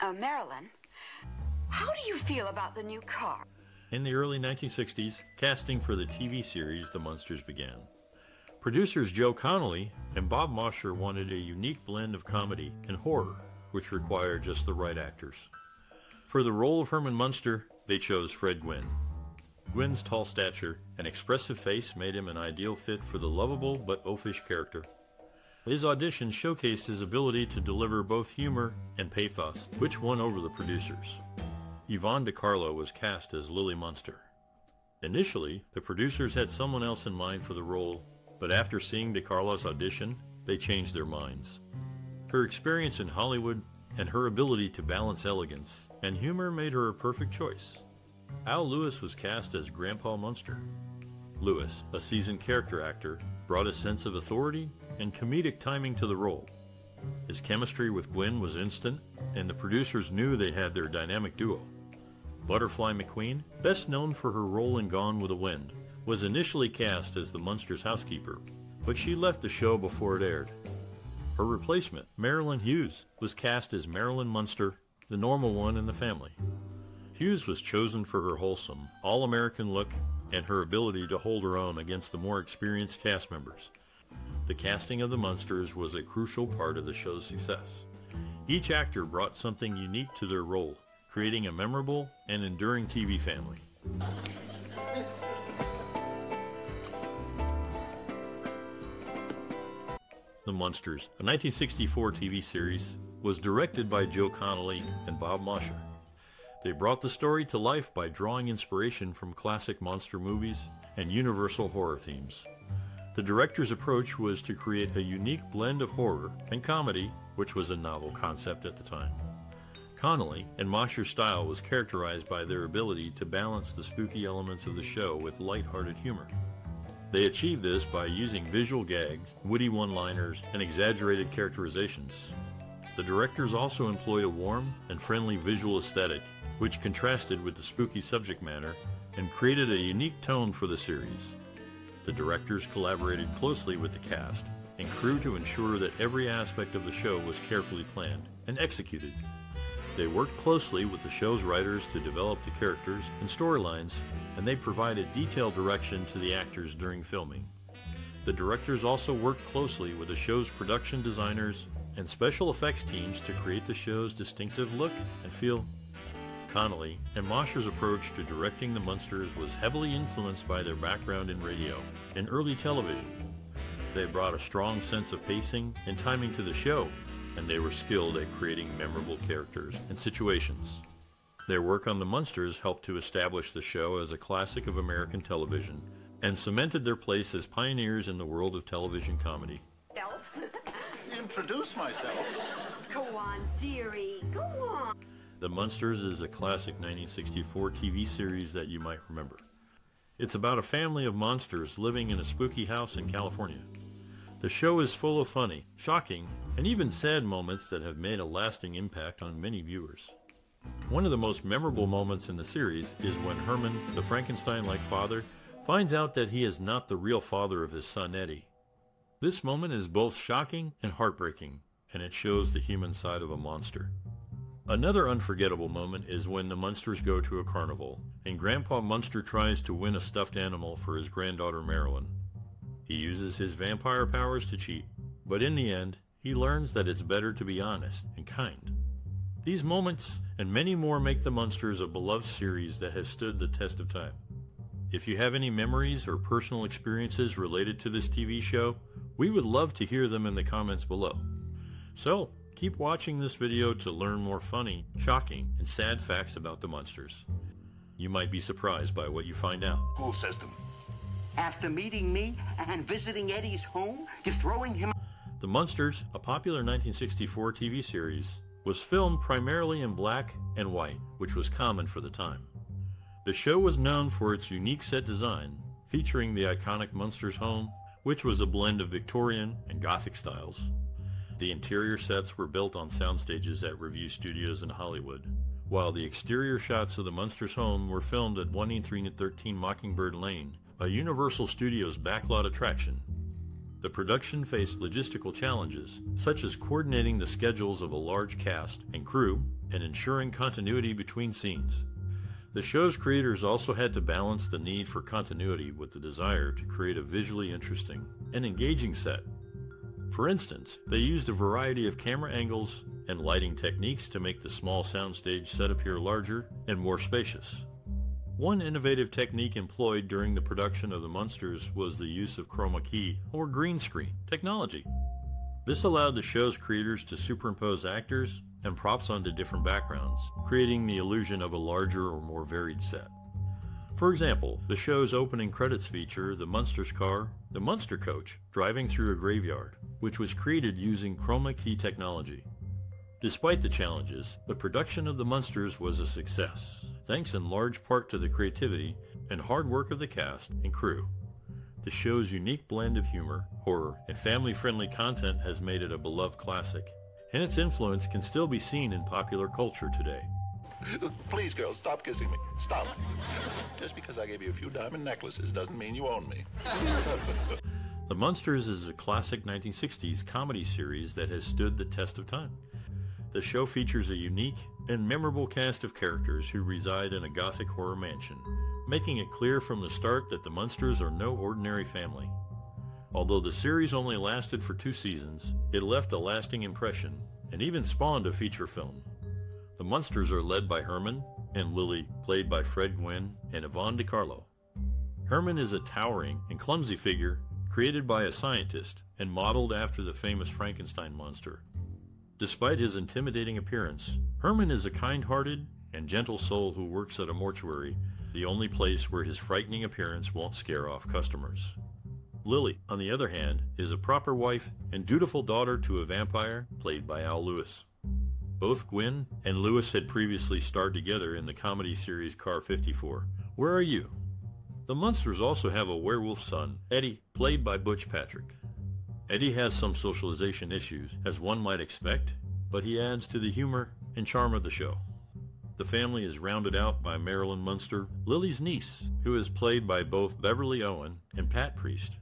Marilyn, how do you feel about the new car? In the early 1960s, casting for the TV series The Munsters began. Producers Joe Connolly and Bob Mosher wanted a unique blend of comedy and horror, which required just the right actors. For the role of Herman Munster, they chose Fred Gwynne. Gwynne's tall stature and expressive face made him an ideal fit for the lovable but oafish character. His audition showcased his ability to deliver both humor and pathos, which won over the producers. Yvonne Carlo was cast as Lily Munster. Initially, the producers had someone else in mind for the role, but after seeing DeCarlo's audition, they changed their minds. Her experience in Hollywood and her ability to balance elegance and humor made her a perfect choice. Al Lewis was cast as Grandpa Munster. Lewis, a seasoned character actor, brought a sense of authority and comedic timing to the role. His chemistry with Gwynne was instant, and the producers knew they had their dynamic duo. Butterfly McQueen, best known for her role in Gone with the Wind, was initially cast as the Munsters' housekeeper, but she left the show before it aired. Her replacement, Marilyn Hughes, was cast as Marilyn Munster, the normal one in the family. Hughes was chosen for her wholesome, all-American look and her ability to hold her own against the more experienced cast members. The casting of the Munsters was a crucial part of the show's success. Each actor brought something unique to their role, creating a memorable and enduring TV family. The Munsters, a 1964 TV series, was directed by Joe Connolly and Bob Mosher. They brought the story to life by drawing inspiration from classic monster movies and universal horror themes. The director's approach was to create a unique blend of horror and comedy, which was a novel concept at the time. Connolly and Mosher's style was characterized by their ability to balance the spooky elements of the show with lighthearted humor. They achieved this by using visual gags, witty one-liners, and exaggerated characterizations. The directors also employed a warm and friendly visual aesthetic, which contrasted with the spooky subject matter and created a unique tone for the series. The directors collaborated closely with the cast and crew to ensure that every aspect of the show was carefully planned and executed. They worked closely with the show's writers to develop the characters and storylines, and they provided detailed direction to the actors during filming. The directors also worked closely with the show's production designers and special effects teams to create the show's distinctive look and feel. Connolly and Mosher's approach to directing the Munsters was heavily influenced by their background in radio and early television. They brought a strong sense of pacing and timing to the show, and they were skilled at creating memorable characters and situations. Their work on the Munsters helped to establish the show as a classic of American television and cemented their place as pioneers in the world of television comedy. Introduce myself. Go on, dearie, go on. The Munsters is a classic 1964 TV series that you might remember. It's about a family of monsters living in a spooky house in California. The show is full of funny, shocking, and even sad moments that have made a lasting impact on many viewers. One of the most memorable moments in the series is when Herman, the Frankenstein-like father, finds out that he is not the real father of his son Eddie. This moment is both shocking and heartbreaking, and it shows the human side of a monster. Another unforgettable moment is when the Munsters go to a carnival, and Grandpa Munster tries to win a stuffed animal for his granddaughter Marilyn. He uses his vampire powers to cheat, but in the end, he learns that it's better to be honest and kind. These moments and many more make the Munsters a beloved series that has stood the test of time. If you have any memories or personal experiences related to this TV show, we would love to hear them in the comments below. So, keep watching this video to learn more funny, shocking, and sad facts about the Munsters. You might be surprised by what you find out. School system. After meeting me and visiting Eddie's home, you're throwing him... The Munsters, a popular 1964 TV series, was filmed primarily in black and white, which was common for the time. The show was known for its unique set design, featuring the iconic Munsters home, which was a blend of Victorian and Gothic styles. The interior sets were built on soundstages at Revue Studios in Hollywood, while the exterior shots of the Munsters' home were filmed at 18313 Mockingbird Lane, a Universal Studios backlot attraction. The production faced logistical challenges, such as coordinating the schedules of a large cast and crew and ensuring continuity between scenes. The show's creators also had to balance the need for continuity with the desire to create a visually interesting and engaging set. For instance, they used a variety of camera angles and lighting techniques to make the small soundstage set appear larger and more spacious. One innovative technique employed during the production of the Munsters was the use of chroma key, or green screen, technology. This allowed the show's creators to superimpose actors and props onto different backgrounds, creating the illusion of a larger or more varied set. For example, the show's opening credits feature the Munsters' car, the Munster coach, driving through a graveyard, which was created using chroma key technology. Despite the challenges, the production of the Munsters was a success, thanks in large part to the creativity and hard work of the cast and crew. The show's unique blend of humor, horror, and family-friendly content has made it a beloved classic, and its influence can still be seen in popular culture today. Please, girls, stop kissing me. Stop. Just because I gave you a few diamond necklaces doesn't mean you own me. The Munsters is a classic 1960s comedy series that has stood the test of time. The show features a unique and memorable cast of characters who reside in a gothic horror mansion, making it clear from the start that the Munsters are no ordinary family. Although the series only lasted for 2 seasons, it left a lasting impression and even spawned a feature film. The Munsters are led by Herman and Lily, played by Gwynne and Yvonne Carlo. Herman is a towering and clumsy figure created by a scientist and modeled after the famous Frankenstein monster. Despite his intimidating appearance, Herman is a kind-hearted and gentle soul who works at a mortuary, the only place where his frightening appearance won't scare off customers. Lily, on the other hand, is a proper wife and dutiful daughter to a vampire, played by Al Lewis. Both Gwynne and Lewis had previously starred together in the comedy series Car 54, Where Are You? The Munsters also have a werewolf son, Eddie, played by Butch Patrick. Eddie has some socialization issues, as one might expect, but he adds to the humor and charm of the show. The family is rounded out by Marilyn Munster, Lily's niece, who is played by both Beverley Owen and Pat Priest.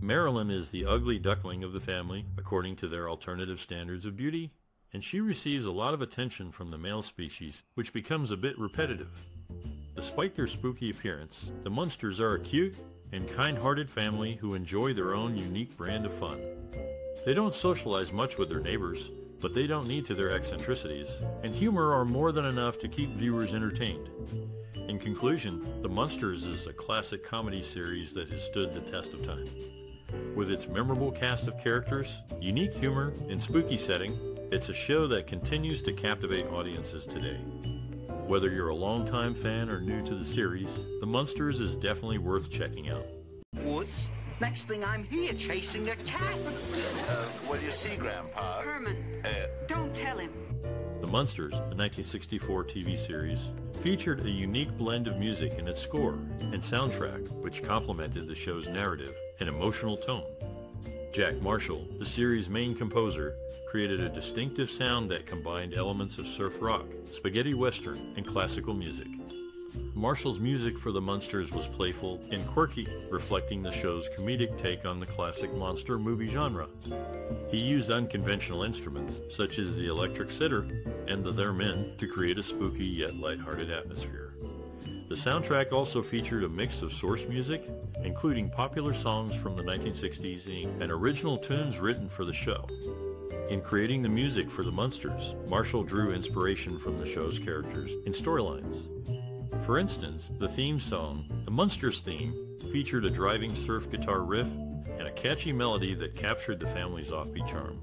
Marilyn is the ugly duckling of the family, according to their alternative standards of beauty, and she receives a lot of attention from the male species, which becomes a bit repetitive. Despite their spooky appearance, the Munsters are a cute and kind-hearted family who enjoy their own unique brand of fun. They don't socialize much with their neighbors, but they don't need to their eccentricities, and humor are more than enough to keep viewers entertained. In conclusion, The Munsters is a classic comedy series that has stood the test of time. With its memorable cast of characters, unique humor, and spooky setting, it's a show that continues to captivate audiences today. Whether you're a longtime fan or new to the series, The Munsters is definitely worth checking out. Woods? Next thing I'm here chasing a cat. What do you see, Grandpa? Herman, don't tell him. The Munsters, the 1964 TV series, featured a unique blend of music in its score and soundtrack, which complemented the show's narrative and emotional tone. Jack Marshall, the series' main composer, created a distinctive sound that combined elements of surf rock, spaghetti western, and classical music. Marshall's music for the Munsters was playful and quirky, reflecting the show's comedic take on the classic monster movie genre. He used unconventional instruments, such as the electric sitar and the theremin, to create a spooky yet lighthearted atmosphere. The soundtrack also featured a mix of source music, including popular songs from the 1960s and original tunes written for the show. In creating the music for the Munsters, Marshall drew inspiration from the show's characters and storylines. For instance, the theme song, the Munsters theme, featured a driving surf guitar riff and a catchy melody that captured the family's offbeat charm.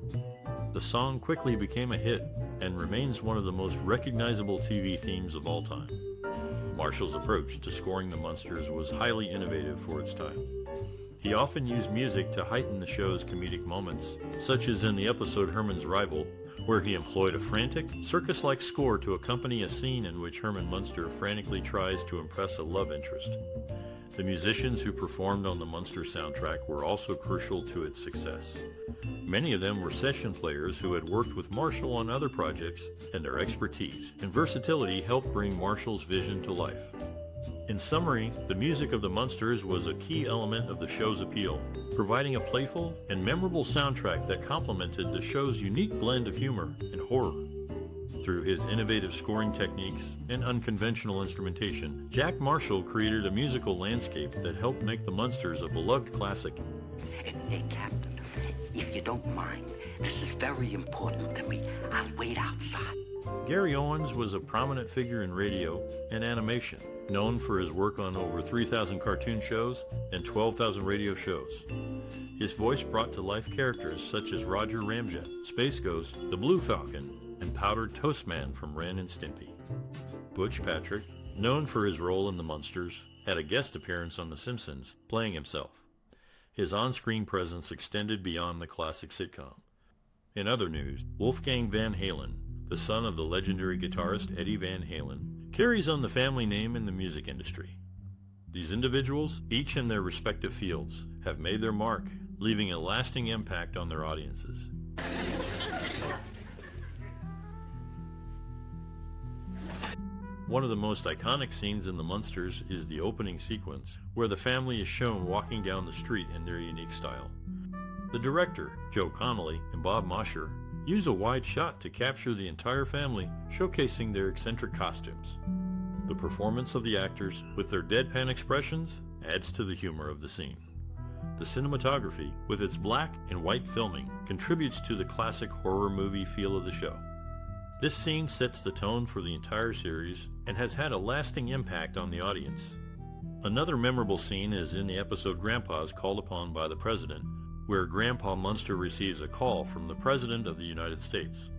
The song quickly became a hit and remains one of the most recognizable TV themes of all time. Marshall's approach to scoring the Munsters was highly innovative for its time. He often used music to heighten the show's comedic moments, such as in the episode Herman's Rival, where he employed a frantic, circus-like score to accompany a scene in which Herman Munster frantically tries to impress a love interest. The musicians who performed on the Munster soundtrack were also crucial to its success. Many of them were session players who had worked with Marshall on other projects, and their expertise and versatility helped bring Marshall's vision to life. In summary, the music of the Munsters was a key element of the show's appeal, providing a playful and memorable soundtrack that complemented the show's unique blend of humor and horror. Through his innovative scoring techniques and unconventional instrumentation, Jack Marshall created a musical landscape that helped make the Munsters a beloved classic. Hey, Captain, if you don't mind, this is very important to me. I'll wait outside. Gary Owens was a prominent figure in radio and animation, known for his work on over 3,000 cartoon shows and 12,000 radio shows. His voice brought to life characters such as Roger Ramjet, Space Ghost, the Blue Falcon, and Powdered Toast Man from Ren and Stimpy. Butch Patrick, known for his role in the Munsters, had a guest appearance on The Simpsons, playing himself. His on-screen presence extended beyond the classic sitcom. In other news, Wolfgang Van Halen, the son of the legendary guitarist Eddie Van Halen, carries on the family name in the music industry. These individuals, each in their respective fields, have made their mark, leaving a lasting impact on their audiences. One of the most iconic scenes in the Munsters is the opening sequence, where the family is shown walking down the street in their unique style. The director, Joe Connolly and Bob Mosher, used a wide shot to capture the entire family, showcasing their eccentric costumes. The performance of the actors, with their deadpan expressions, adds to the humor of the scene. The cinematography, with its black and white filming, contributes to the classic horror movie feel of the show. This scene sets the tone for the entire series and has had a lasting impact on the audience. Another memorable scene is in the episode Grandpa is Called Upon by the President, where Grandpa Munster receives a call from the President of the United States.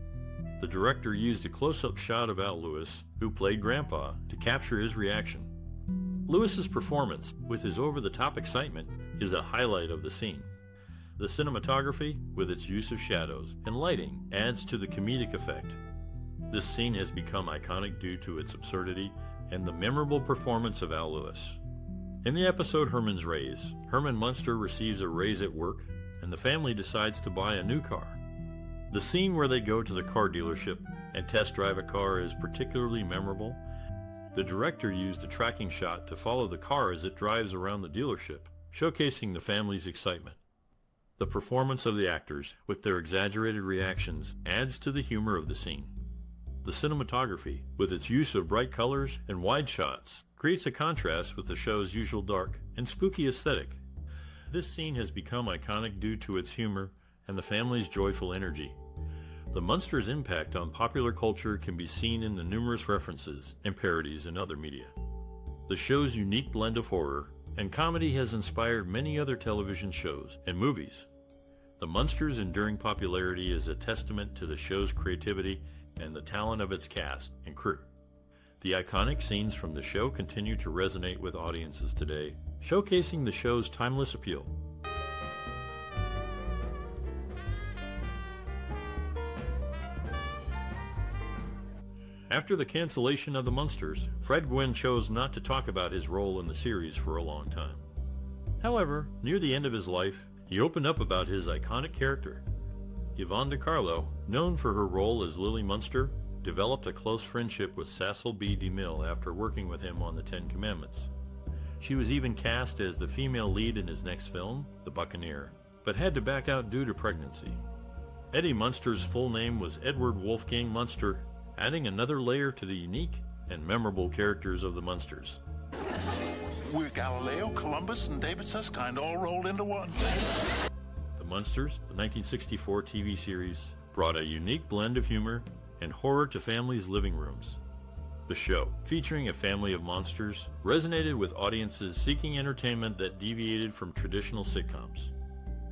The director used a close-up shot of Al Lewis, who played Grandpa, to capture his reaction. Lewis's performance, with his over-the-top excitement, is a highlight of the scene. The cinematography, with its use of shadows and lighting, adds to the comedic effect. This scene has become iconic due to its absurdity and the memorable performance of Al Lewis. In the episode Herman's Raise, Herman Munster receives a raise at work, and the family decides to buy a new car. The scene where they go to the car dealership and test drive a car is particularly memorable. The director used a tracking shot to follow the car as it drives around the dealership, showcasing the family's excitement. The performance of the actors, with their exaggerated reactions, adds to the humor of the scene. The cinematography, with its use of bright colors and wide shots, creates a contrast with the show's usual dark and spooky aesthetic. This scene has become iconic due to its humor and the family's joyful energy. The Munsters' impact on popular culture can be seen in the numerous references and parodies in other media. The show's unique blend of horror and comedy has inspired many other television shows and movies. The Munsters' enduring popularity is a testament to the show's creativity and the talent of its cast and crew. The iconic scenes from the show continue to resonate with audiences today, showcasing the show's timeless appeal. After the cancellation of the Munsters, Fred Gwynne chose not to talk about his role in the series for a long time. However, near the end of his life, he opened up about his iconic character. Yvonne Carlo, known for her role as Lily Munster, developed a close friendship with Cecil B. DeMille after working with him on the Ten Commandments. She was even cast as the female lead in his next film, The Buccaneer, but had to back out due to pregnancy. Eddie Munster's full name was Edward Wolfgang Munster, adding another layer to the unique and memorable characters of the Munsters. We're Galileo, Columbus, and David Susskind all rolled into one. The Munsters, the 1964 TV series, brought a unique blend of humor and horror to families' living rooms. The show, featuring a family of monsters, resonated with audiences seeking entertainment that deviated from traditional sitcoms.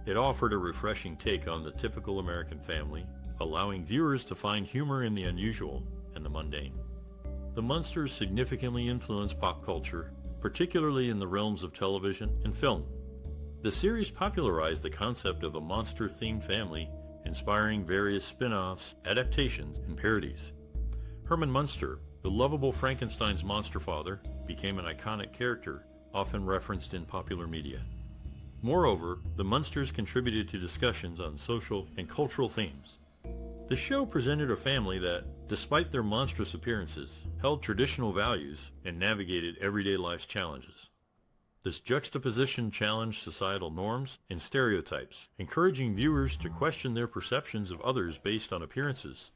It offered a refreshing take on the typical American family, allowing viewers to find humor in the unusual and the mundane. The Munsters significantly influenced pop culture, particularly in the realms of television and film. The series popularized the concept of a monster-themed family, inspiring various spin-offs, adaptations, and parodies. Herman Munster, the lovable Frankenstein's monster father, became an iconic character, often referenced in popular media. Moreover, the Munsters contributed to discussions on social and cultural themes. The show presented a family that, despite their monstrous appearances, held traditional values, and navigated everyday life's challenges. This juxtaposition challenged societal norms and stereotypes, encouraging viewers to question their perceptions of others based on appearances.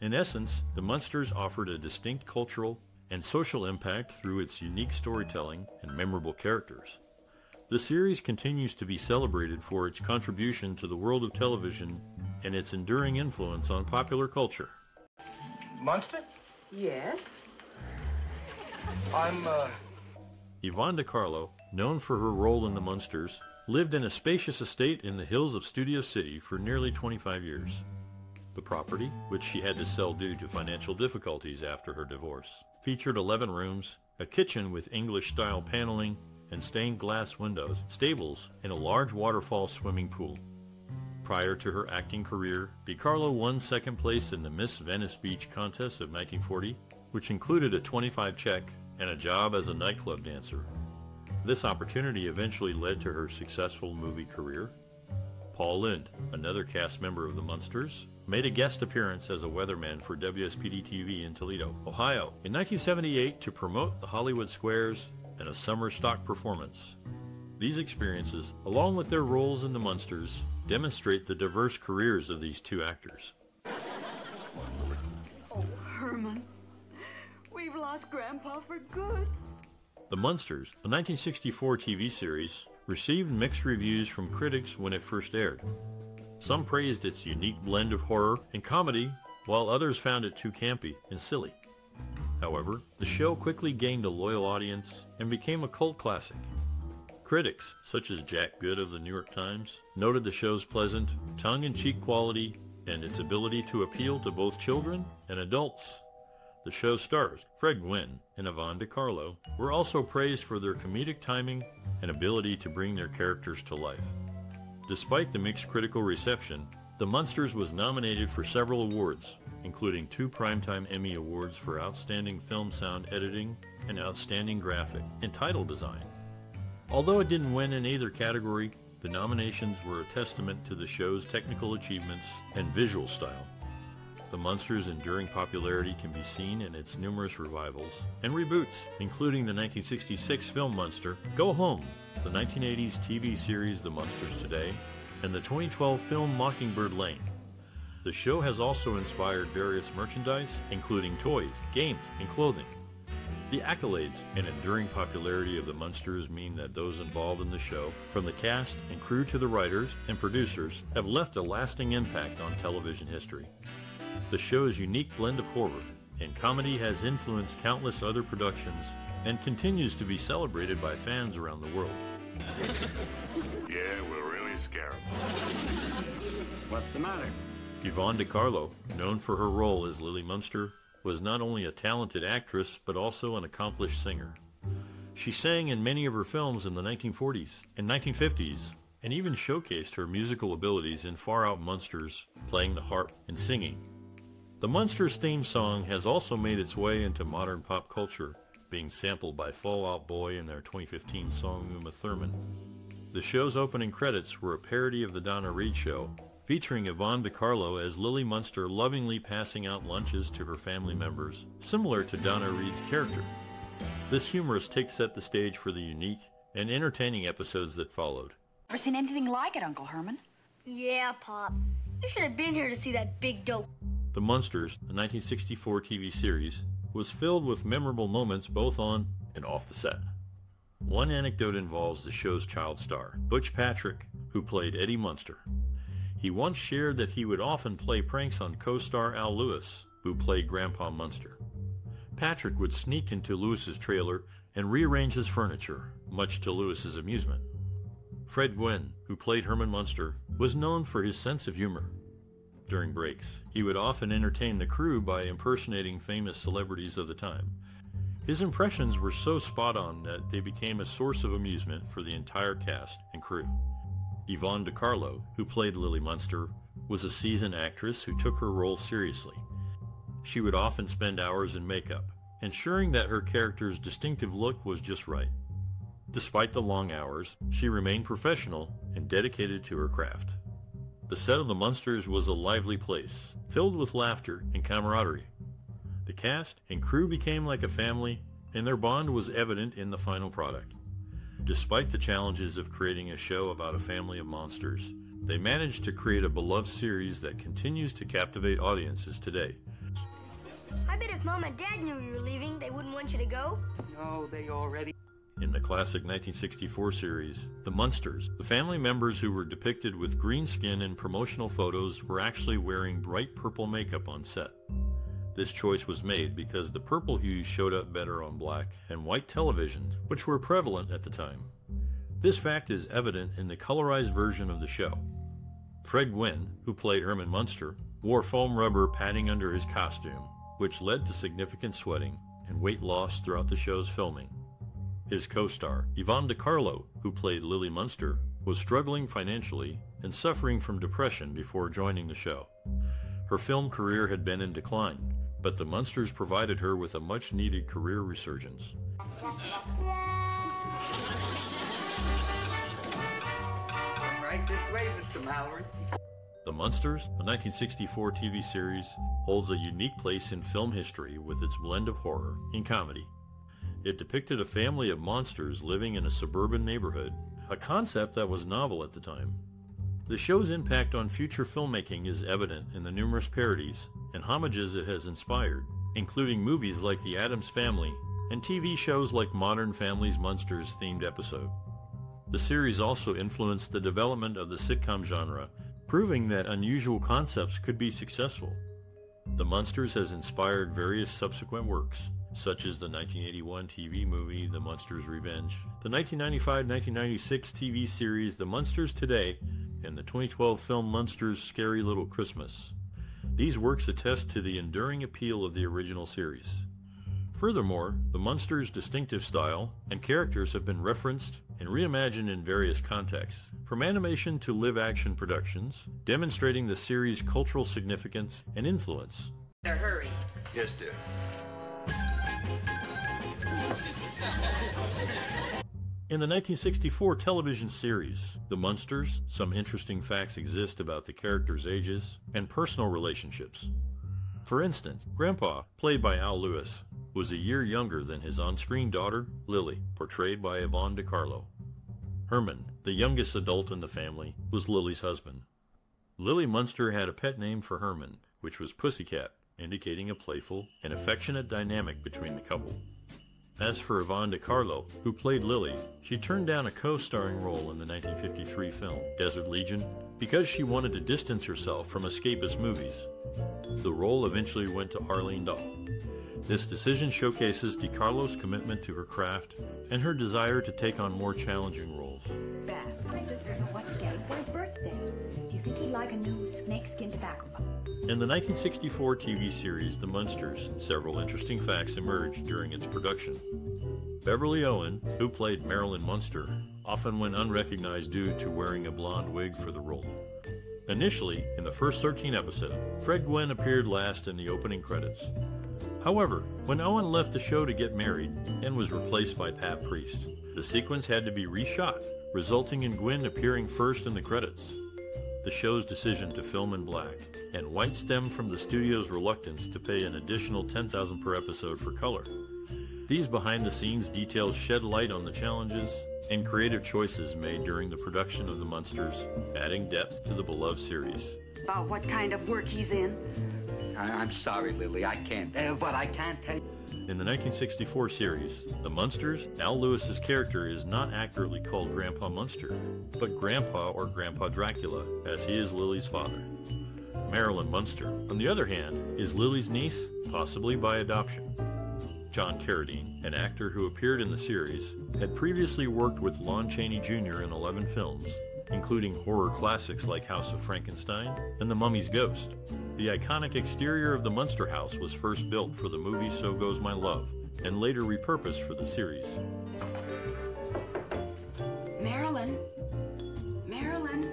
In essence, the Munsters offered a distinct cultural and social impact through its unique storytelling and memorable characters. The series continues to be celebrated for its contribution to the world of television and its enduring influence on popular culture. Munster? Yes? I'm, Yvonne DiCarlo, known for her role in the Munsters, lived in a spacious estate in the hills of Studio City for nearly 25 years. The property, which she had to sell due to financial difficulties after her divorce, featured 11 rooms, a kitchen with English-style paneling and stained glass windows, stables, and a large waterfall swimming pool. Prior to her acting career, DiCarlo won second place in the Miss Venice Beach contest of 1940, which included a 25 check and a job as a nightclub dancer. This opportunity eventually led to her successful movie career. Paul Lynde, another cast member of the Munsters, made a guest appearance as a weatherman for WSPD-TV in Toledo, Ohio, in 1978 to promote the Hollywood Squares and a summer stock performance. These experiences, along with their roles in the Munsters, demonstrate the diverse careers of these two actors. Oh, Herman. We've lost Grandpa for good. The Munsters, a 1964 TV series, received mixed reviews from critics when it first aired. Some praised its unique blend of horror and comedy, while others found it too campy and silly. However, the show quickly gained a loyal audience and became a cult classic. Critics, such as Jack Good of the New York Times, noted the show's pleasant, tongue-in-cheek quality and its ability to appeal to both children and adults. The show's stars, Gwynne and Yvonne DiCarlo, were also praised for their comedic timing and ability to bring their characters to life. Despite the mixed critical reception, The Munsters was nominated for several awards, including 2 Primetime Emmy Awards for Outstanding Film Sound Editing and Outstanding Graphic and Title Design. Although it didn't win in either category, the nominations were a testament to the show's technical achievements and visual style. The Munsters' enduring popularity can be seen in its numerous revivals and reboots, including the 1966 film Munster, Go Home, the 1980s TV series The Munsters Today, and the 2012 film Mockingbird Lane. The show has also inspired various merchandise, including toys, games, and clothing. The accolades and enduring popularity of the Munsters mean that those involved in the show, from the cast and crew to the writers and producers, have left a lasting impact on television history. The show's unique blend of horror and comedy has influenced countless other productions and continues to be celebrated by fans around the world. Yeah, we'll really scare them. What's the matter? Yvonne DiCarlo, known for her role as Lily Munster, was not only a talented actress but also an accomplished singer. She sang in many of her films in the 1940s and 1950s and even showcased her musical abilities in Far Out Munsters, playing the harp and singing. The Munsters theme song has also made its way into modern pop culture, being sampled by Fall Out Boy in their 2015 song Uma Thurman. The show's opening credits were a parody of The Donna Reed Show, featuring Yvonne DiCarlo as Lily Munster lovingly passing out lunches to her family members, similar to Donna Reed's character. This humorous take set the stage for the unique and entertaining episodes that followed. Ever seen anything like it, Uncle Herman? Yeah, Pop. You should have been here to see that big dope. The Munsters, a 1964 TV series, was filled with memorable moments both on and off the set. One anecdote involves the show's child star, Butch Patrick, who played Eddie Munster. He once shared that he would often play pranks on co-star Al Lewis, who played Grandpa Munster. Patrick would sneak into Lewis's trailer and rearrange his furniture, much to Lewis's amusement. Gwynne, who played Herman Munster, was known for his sense of humor. During breaks, he would often entertain the crew by impersonating famous celebrities of the time. His impressions were so spot on that they became a source of amusement for the entire cast and crew. Yvonne DiCarlo, who played Lily Munster, was a seasoned actress who took her role seriously. She would often spend hours in makeup, ensuring that her character's distinctive look was just right. Despite the long hours, she remained professional and dedicated to her craft. The set of the Munsters was a lively place, filled with laughter and camaraderie. The cast and crew became like a family, and their bond was evident in the final product. Despite the challenges of creating a show about a family of monsters, they managed to create a beloved series that continues to captivate audiences today. I bet if Mom and Dad knew you were leaving, they wouldn't want you to go. No, they already... In the classic 1964 series, The Munsters, the family members who were depicted with green skin in promotional photos were actually wearing bright purple makeup on set. This choice was made because the purple hues showed up better on black and white televisions, which were prevalent at the time. This fact is evident in the colorized version of the show. Fred Gwynne, who played Herman Munster, wore foam rubber padding under his costume, which led to significant sweating and weight loss throughout the show's filming. His co-star, Yvonne Carlo, who played Lily Munster, was struggling financially and suffering from depression before joining the show. Her film career had been in decline, but the Munsters provided her with a much-needed career resurgence. Come right this way, Mr. Mallory. The Munsters, a 1964 TV series, holds a unique place in film history with its blend of horror and comedy. It depicted a family of monsters living in a suburban neighborhood, a concept that was novel at the time. The show's impact on future filmmaking is evident in the numerous parodies and homages it has inspired, including movies like The Addams Family and TV shows like Modern Family's Munsters themed episode. The series also influenced the development of the sitcom genre, proving that unusual concepts could be successful. The Munsters has inspired various subsequent works, such as the 1981 TV movie The Munsters' Revenge, the 1995-1996 TV series The Munsters Today, and the 2012 film Munsters' Scary Little Christmas. These works attest to the enduring appeal of the original series. Furthermore, the Munsters' distinctive style and characters have been referenced and reimagined in various contexts, from animation to live-action productions, demonstrating the series' cultural significance and influence. Hurry. Yes, dear. In the 1964 television series, The Munsters, some interesting facts exist about the characters' ages and personal relationships. For instance, Grandpa, played by Al Lewis, was a year younger than his on-screen daughter, Lily, portrayed by Yvonne Carlo. Herman, the youngest adult in the family, was Lily's husband. Lily Munster had a pet name for Herman, which was Pussycat, indicating a playful and affectionate dynamic between the couple. As for Yvonne Carlo, who played Lily, she turned down a co-starring role in the 1953 film Desert Legion because she wanted to distance herself from escapist movies. The role eventually went to Arlene Dahl. This decision showcases DeCarlo's commitment to her craft and her desire to take on more challenging roles. Beth, I just don't know what to get him for his birthday. Do you think he'd like a new snakeskin tobacco pipe? In the 1964 TV series The Munsters, several interesting facts emerged during its production. Beverley Owen, who played Marilyn Munster, often went unrecognized due to wearing a blonde wig for the role. Initially, in the first 13 episodes, Fred Gwynne appeared last in the opening credits. However, when Owen left the show to get married and was replaced by Pat Priest, the sequence had to be reshot, resulting in Gwynne appearing first in the credits. The show's decision to film in black and white stemmed from the studio's reluctance to pay an additional $10,000 per episode for color. These behind-the-scenes details shed light on the challenges and creative choices made during the production of The Munsters, adding depth to the beloved series. About what kind of work he's in? I'm sorry, Lily, I can't. But I can't tell you. In the 1964 series, The Munsters, Al Lewis's character is not accurately called Grandpa Munster, but Grandpa or Grandpa Dracula, as he is Lily's father. Marilyn Munster, on the other hand, is Lily's niece, possibly by adoption. John Carradine, an actor who appeared in the series, had previously worked with Lon Chaney Jr. in 11 films, including horror classics like House of Frankenstein and The Mummy's Ghost. The iconic exterior of the Munster house was first built for the movie So Goes My Love, and later repurposed for the series. Marilyn? Marilyn?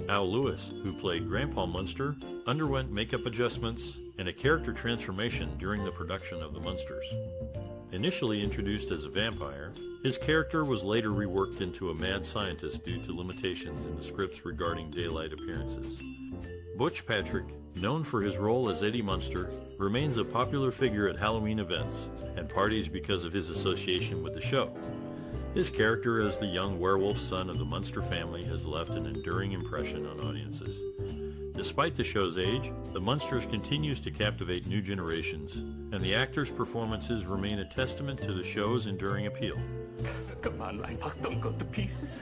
Al Lewis, who played Grandpa Munster, underwent makeup adjustments and a character transformation during the production of The Munsters. Initially introduced as a vampire, his character was later reworked into a mad scientist due to limitations in the scripts regarding daylight appearances. Butch Patrick, known for his role as Eddie Munster, remains a popular figure at Halloween events and parties because of his association with the show. His character as the young werewolf son of the Munster family has left an enduring impression on audiences. Despite the show's age, the Munsters continues to captivate new generations, and the actors' performances remain a testament to the show's enduring appeal. Come on, Leinbach, don't go to pieces.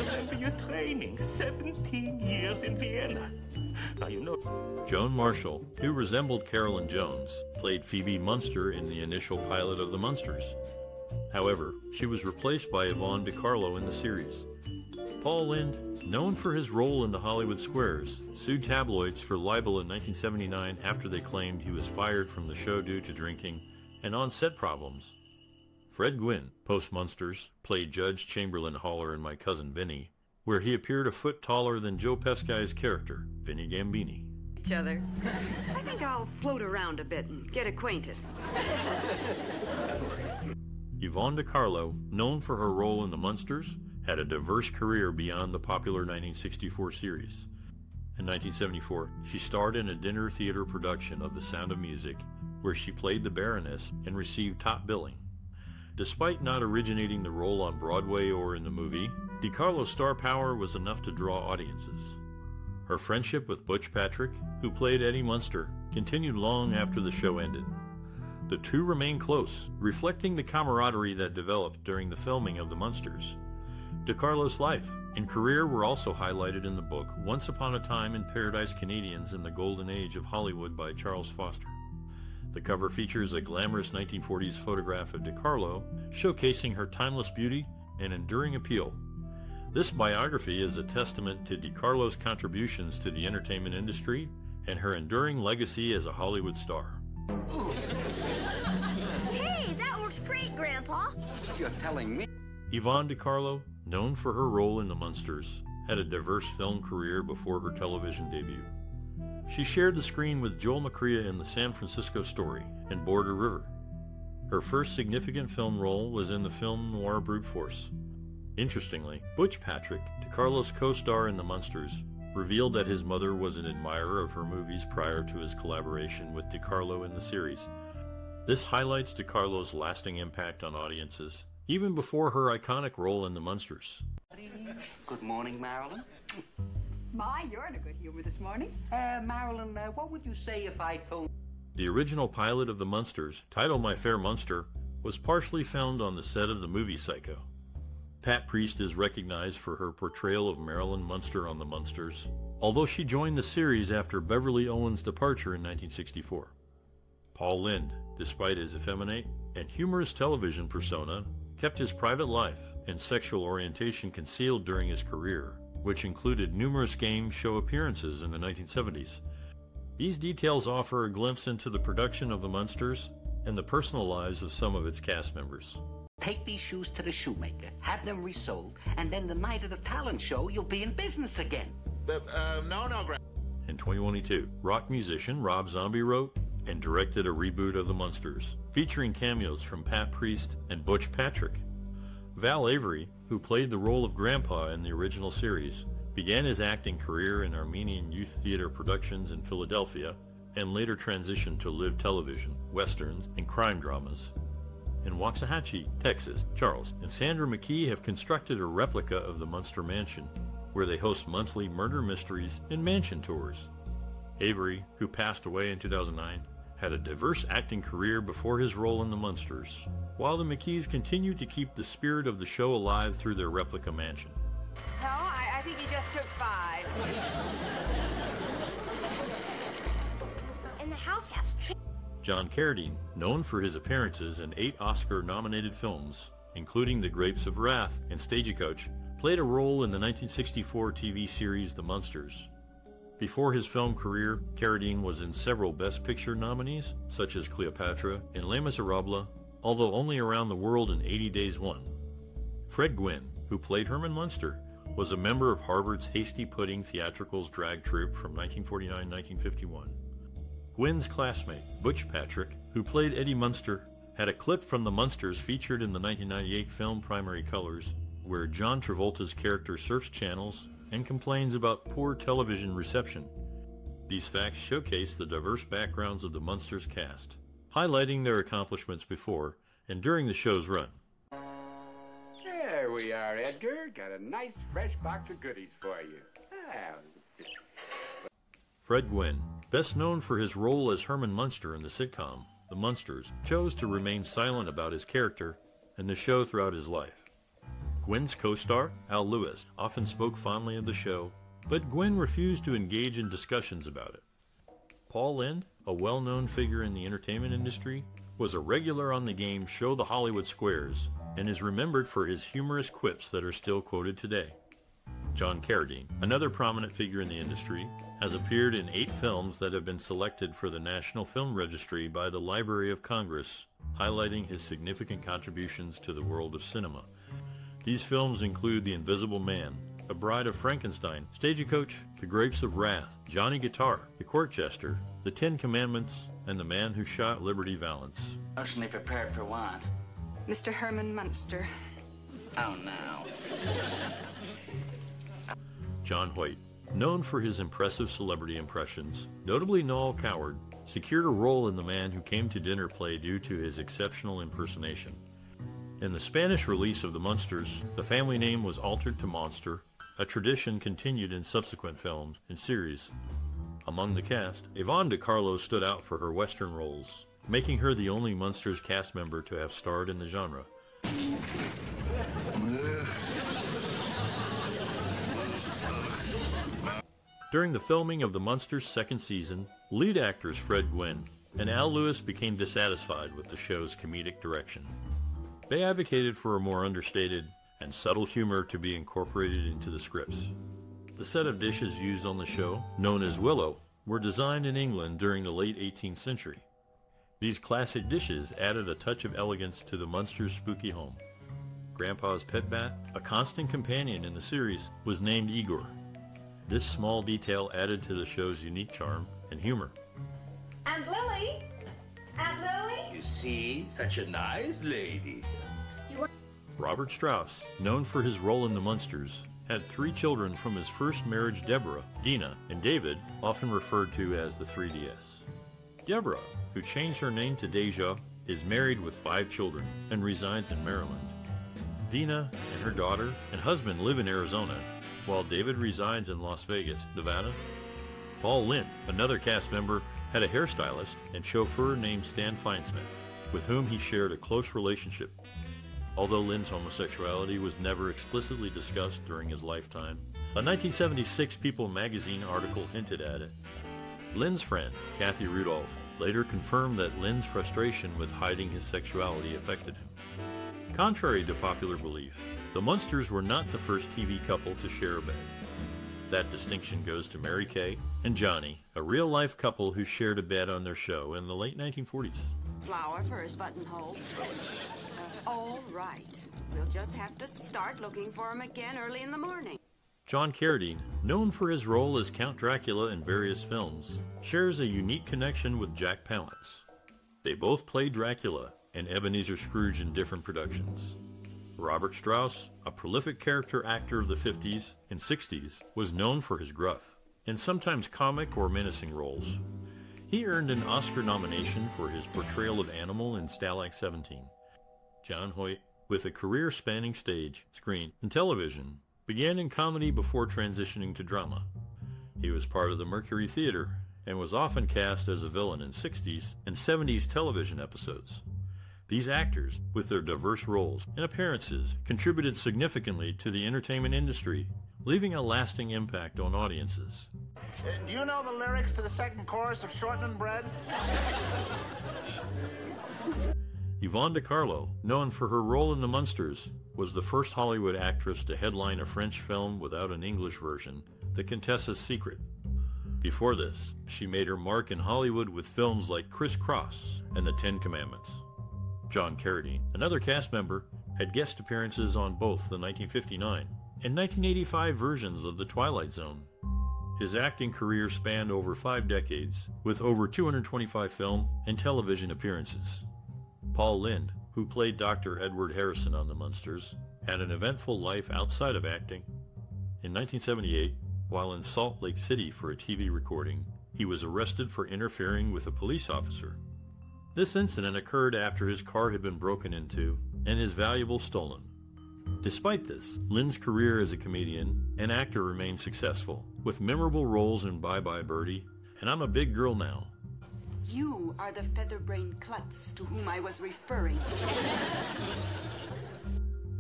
Remember your training, 17 years in Vienna. Now you know. Joan Marshall, who resembled Carolyn Jones, played Phoebe Munster in the initial pilot of the Munsters. However, she was replaced by Yvonne DiCarlo in the series. Paul Lynde, known for his role in the Hollywood Squares, sued tabloids for libel in 1979 after they claimed he was fired from the show due to drinking and on-set problems. Fred Gwynne, post-Munsters, played Judge Chamberlain Haller in My Cousin Vinny, where he appeared a foot taller than Joe Pesci's character, Vinny Gambini. Each other. I think I'll float around a bit and get acquainted. Yvonne DiCarlo, known for her role in the Munsters, had a diverse career beyond the popular 1964 series. In 1974, she starred in a dinner theater production of The Sound of Music, where she played the Baroness and received top billing. Despite not originating the role on Broadway or in the movie, DiCarlo's star power was enough to draw audiences. Her friendship with Butch Patrick, who played Eddie Munster, continued long after the show ended. The two remain close, reflecting the camaraderie that developed during the filming of the Munsters. DiCarlo's life and career were also highlighted in the book Once Upon a Time in Paradise Canadians in the Golden Age of Hollywood by Charles Foster. The cover features a glamorous 1940s photograph of DiCarlo, showcasing her timeless beauty and enduring appeal. This biography is a testament to DiCarlo's contributions to the entertainment industry and her enduring legacy as a Hollywood star. Hey, that works great, Grandpa. You're telling me? Yvonne DiCarlo, known for her role in the Munsters, had a diverse film career before her television debut. She shared the screen with Joel McCrea in The San Francisco Story and Border River. Her first significant film role was in the film noir Brute Force. Interestingly, Butch Patrick, DiCarlo's co-star in the Munsters, revealed that his mother was an admirer of her movies prior to his collaboration with DiCarlo in the series. This highlights DiCarlo's lasting impact on audiences, even before her iconic role in the Munsters. Good morning, Marilyn. My, you're in a good humor this morning. Marilyn, what would you say if I told... The original pilot of the Munsters, titled My Fair Munster, was partially filmed on the set of the movie Psycho. Pat Priest is recognized for her portrayal of Marilyn Munster on the Munsters, although she joined the series after Beverley Owen's departure in 1964. Paul Lynde, despite his effeminate and humorous television persona, kept his private life and sexual orientation concealed during his career, which included numerous game show appearances in the 1970s. These details offer a glimpse into the production of the Munsters and the personal lives of some of its cast members. Take these shoes to the shoemaker, have them resoled, and then the night of the talent show, you'll be in business again. No, In 2022, rock musician Rob Zombie wrote and directed a reboot of the Munsters, featuring cameos from Pat Priest and Butch Patrick. Val Avery, who played the role of Grandpa in the original series, began his acting career in Armenian youth theater productions in Philadelphia and later transitioned to live television, westerns, and crime dramas. In Waxahachie, Texas, Charles and Sandra McKee have constructed a replica of the Munster Mansion, where they host monthly murder mysteries and mansion tours. Avery, who passed away in 2009, had a diverse acting career before his role in the Munsters, while the McKees continue to keep the spirit of the show alive through their replica mansion. No, I think he just took 5. And the house has trees. John Carradine, known for his appearances in 8 Oscar-nominated films, including The Grapes of Wrath and Stagecoach, played a role in the 1964 TV series The Munsters. Before his film career, Carradine was in several Best Picture nominees, such as Cleopatra and Les Miserables, although only Around the World in 80 Days won. Fred Gwynne, who played Herman Munster, was a member of Harvard's Hasty Pudding Theatricals drag troupe from 1949-1951. Gwynne's classmate, Butch Patrick, who played Eddie Munster, had a clip from the Munsters featured in the 1998 film Primary Colors, where John Travolta's character surfs channels and complains about poor television reception. These facts showcase the diverse backgrounds of the Munsters cast, highlighting their accomplishments before and during the show's run. There we are, Edgar. Got a nice fresh box of goodies for you. Fred Gwynne, best known for his role as Herman Munster in the sitcom The Munsters, chose to remain silent about his character and the show throughout his life. Gwynne's co-star, Al Lewis, often spoke fondly of the show, but Gwynne refused to engage in discussions about it. Paul Lynde, a well-known figure in the entertainment industry, was a regular on the game show The Hollywood Squares and is remembered for his humorous quips that are still quoted today. John Carradine, another prominent figure in the industry, has appeared in 8 films that have been selected for the National Film Registry by the Library of Congress, highlighting his significant contributions to the world of cinema. These films include The Invisible Man, A Bride of Frankenstein, Stagecoach, The Grapes of Wrath, Johnny Guitar, The Court Jester, The Ten Commandments, and The Man Who Shot Liberty Valance. Emotionally prepared for what? Mr. Herman Munster. Oh, no. John Hoyt, known for his impressive celebrity impressions, notably Noel Coward, secured a role in The Man Who Came to Dinner play due to his exceptional impersonation. In the Spanish release of The Munsters, the family name was altered to Monster, a tradition continued in subsequent films and series. Among the cast, Yvonne de Carlo stood out for her Western roles, making her the only Munsters cast member to have starred in the genre. During the filming of the Munsters' second season, lead actors Fred Gwynne and Al Lewis became dissatisfied with the show's comedic direction. They advocated for a more understated and subtle humor to be incorporated into the scripts. The set of dishes used on the show, known as Willow, were designed in England during the late 18th century. These classic dishes added a touch of elegance to the Munsters' spooky home. Grandpa's pet bat, a constant companion in the series, was named Igor. This small detail added to the show's unique charm and humor. Aunt Lily? Aunt Lily? You see, such a nice lady. Robert Strauss, known for his role in the Munsters, had 3 children from his first marriage, Deborah, Dina, and David, often referred to as the 3DS. Deborah, who changed her name to Deja, is married with 5 children and resides in Maryland. Dina and her daughter and husband live in Arizona, while David resides in Las Vegas, Nevada. Paul Lynde, another cast member, had a hairstylist and chauffeur named Stan Finesmith, with whom he shared a close relationship. Although Lynde's homosexuality was never explicitly discussed during his lifetime, a 1976 People magazine article hinted at it. Lynde's friend, Kathy Rudolph, later confirmed that Lynde's frustration with hiding his sexuality affected him. Contrary to popular belief, the Munsters were not the first TV couple to share a bed. That distinction goes to Mary Kay and Johnny, a real-life couple who shared a bed on their show in the late 1940s. Flower for his buttonhole. All right. We'll just have to start looking for him again early in the morning. John Carradine, known for his role as Count Dracula in various films, shares a unique connection with Jack Palance. They both played Dracula and Ebenezer Scrooge in different productions. Robert Strauss, a prolific character actor of the 50s and 60s, was known for his gruff and sometimes comic or menacing roles. He earned an Oscar nomination for his portrayal of Animal in Stalag 17. John Hoyt, with a career spanning stage, screen, and television, began in comedy before transitioning to drama. He was part of the Mercury Theater and was often cast as a villain in 60s and 70s television episodes. These actors, with their diverse roles and appearances, contributed significantly to the entertainment industry, leaving a lasting impact on audiences. Do you know the lyrics to the second chorus of Shortening Bread? Yvonne de Carlo, known for her role in The Munsters, was the first Hollywood actress to headline a French film without an English version, The Contessa's Secret. Before this, she made her mark in Hollywood with films like Criss Cross and The Ten Commandments. John Carradine, another cast member, had guest appearances on both the 1959 and 1985 versions of The Twilight Zone. His acting career spanned over 5 decades, with over 225 film and television appearances. Paul Lynde, who played Dr. Edward Harrison on The Munsters, had an eventful life outside of acting. In 1978, while in Salt Lake City for a TV recording, he he was arrested for interfering with a police officer. This incident occurred after his car had been broken into and his valuables stolen. Despite this, Lynde's career as a comedian and actor remained successful, with memorable roles in Bye Bye Birdie and I'm a Big Girl Now. You are the feather-brained klutz to whom I was referring.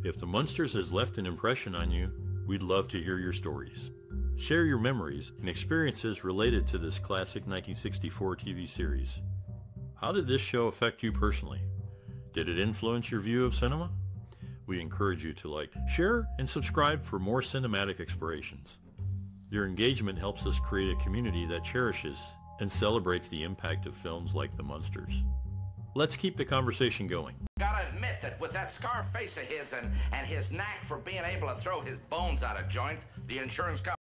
If the Munsters has left an impression on you, we'd love to hear your stories. Share your memories and experiences related to this classic 1964 TV series. How did this show affect you personally? Did it influence your view of cinema? We encourage you to like, share, and subscribe for more cinematic explorations. Your engagement helps us create a community that cherishes and celebrates the impact of films like The Munsters. Let's keep the conversation going. Gotta admit that with that scar face of his and his knack for being able to throw his bones out of joint, the insurance company